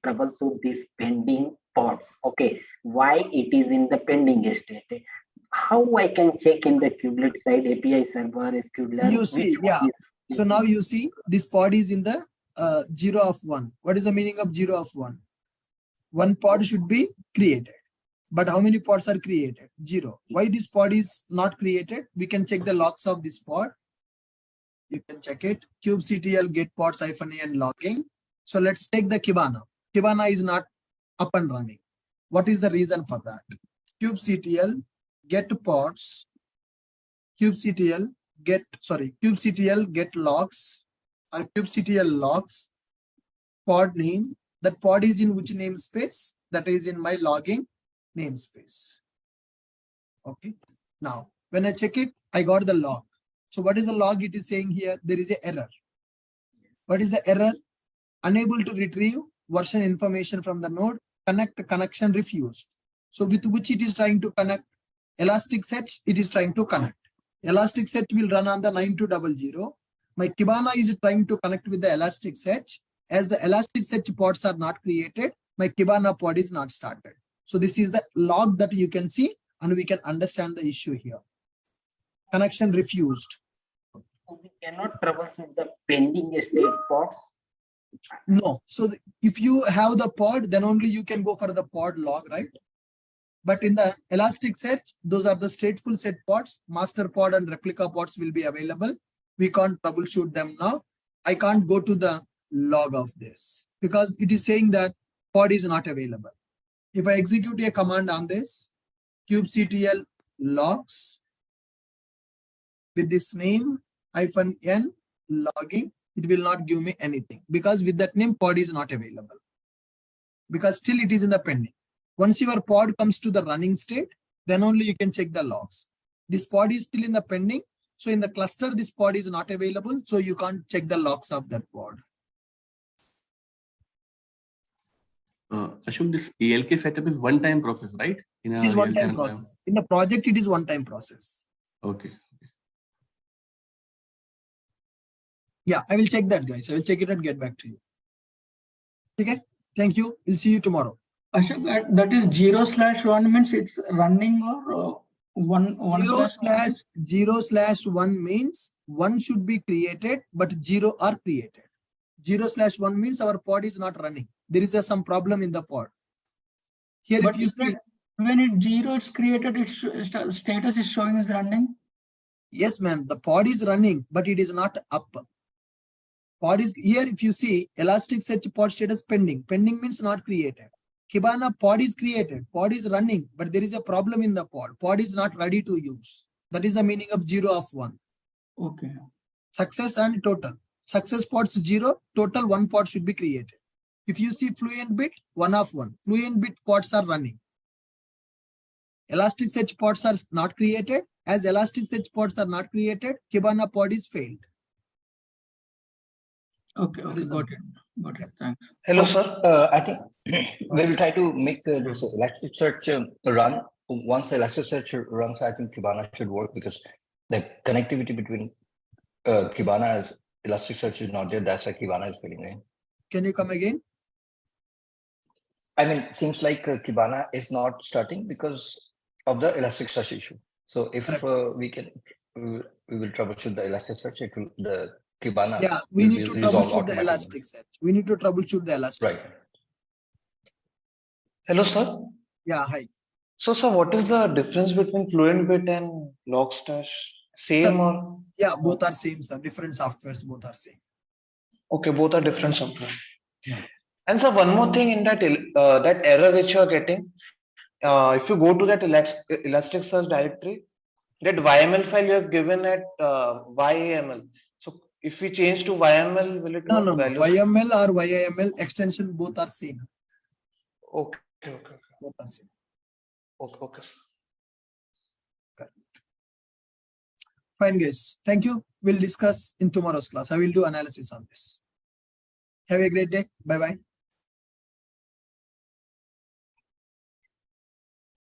troubleshoot these pending pods. Okay, why it is in the pending state? How I can check in the kubelet side API server SQL? You see, yeah. So now you see this pod is in the 0 of 1. What is the meaning of 0 of 1? 1 pod should be created. But how many pods are created? 0. Why this pod is not created? We can check the logs of this pod. You can check it. kubectl get pods -a and logging. So let's take the Kibana. Kibana is not up and running. What is the reason for that? kubectl get pods, kubectl get logs or kubectl logs pod name. That pod is in which namespace? That is in my logging namespace. Okay. Now, when I check it, I got the log. So what is the log it is saying here? There is an error. What is the error? Unable to retrieve version information from the node. Connection refused. So with which it is trying to connect? Elasticsearch, it is trying to connect. Elasticsearch will run on the 9200. My Kibana is trying to connect with the Elasticsearch. As the Elasticsearch pods are not created, my Kibana pod is not started. So this is the log that you can see, and we can understand the issue here. Connection refused. So we cannot troubleshoot the pending state pods? No. So if you have the pod, then only you can go for the pod log, right? But in the Elasticsearch, those are the stateful set pods. Master pod and replica pods will be available. We can't troubleshoot them now. I can't go to the log of this because it is saying that pod is not available. If I execute a command on this, kubectl logs with this name -n logging, it will not give me anything because with that name pod is not available because still it is in the pending. Once your pod comes to the running state, then only you can check the logs. This pod is still in the pending. So in the cluster, this pod is not available. So you can't check the logs of that pod. Ashok, this ELK setup is one-time process, right? It is one-time process. In the project, it is one-time process. Okay. Yeah, I will check that, guys. I will check it and get back to you. Okay. Thank you. We'll see you tomorrow. Ashok, that is 0/1 means it's running or 1 0/1 means 1 should be created, but 0 are created. 0/1 means our pod is not running. There is some problem in the pod. Here, but if you see, when it 0 is created, its status is showing as running. Yes, man, the pod is running, but it is not up. Pod is here. If you see Elasticsearch pod status pending. Pending means not created. Kibana pod is created. Pod is running, but there is a problem in the pod. Pod is not ready to use. That is the meaning of 0/1. Okay. Success and total. Success pods 0. Total 1 pod should be created. If you see fluent bit 1/1. Fluent bit pods are running. Elasticsearch pods are not created. As Elasticsearch pods are not created, Kibana pod is failed. Okay, got it. Thanks. Hello, sir. I think we will try to make this Elasticsearch run. Once Elasticsearch runs, I think Kibana should work because the connectivity between Kibana and Elasticsearch is not there. That's why Kibana is failing, right? Can you come again? I mean, it seems like Kibana is not starting because of the Elasticsearch issue. So if we will troubleshoot the Elasticsearch, it will the Kibana. Yeah, we need to troubleshoot the Elasticsearch. We need to troubleshoot the Elasticsearch. Right. Hello, sir. Yeah, hi. So, sir, what is the difference between fluent bit and logstash Same Sir, or? yeah, both are same, sir. Different softwares, both are same. Okay, both are different software. Yeah. And so one more thing in that that error which you are getting, if you go to that Elasticsearch directory, that YML file you have given at YAML. So if we change to YML, will it No, work? no, no. Values? YML or YAML extension, both are same. Okay, okay. Both are same. Okay, sir. Fine, guys. Thank you. We'll discuss in tomorrow's class. I will do analysis on this. Have a great day. Bye-bye.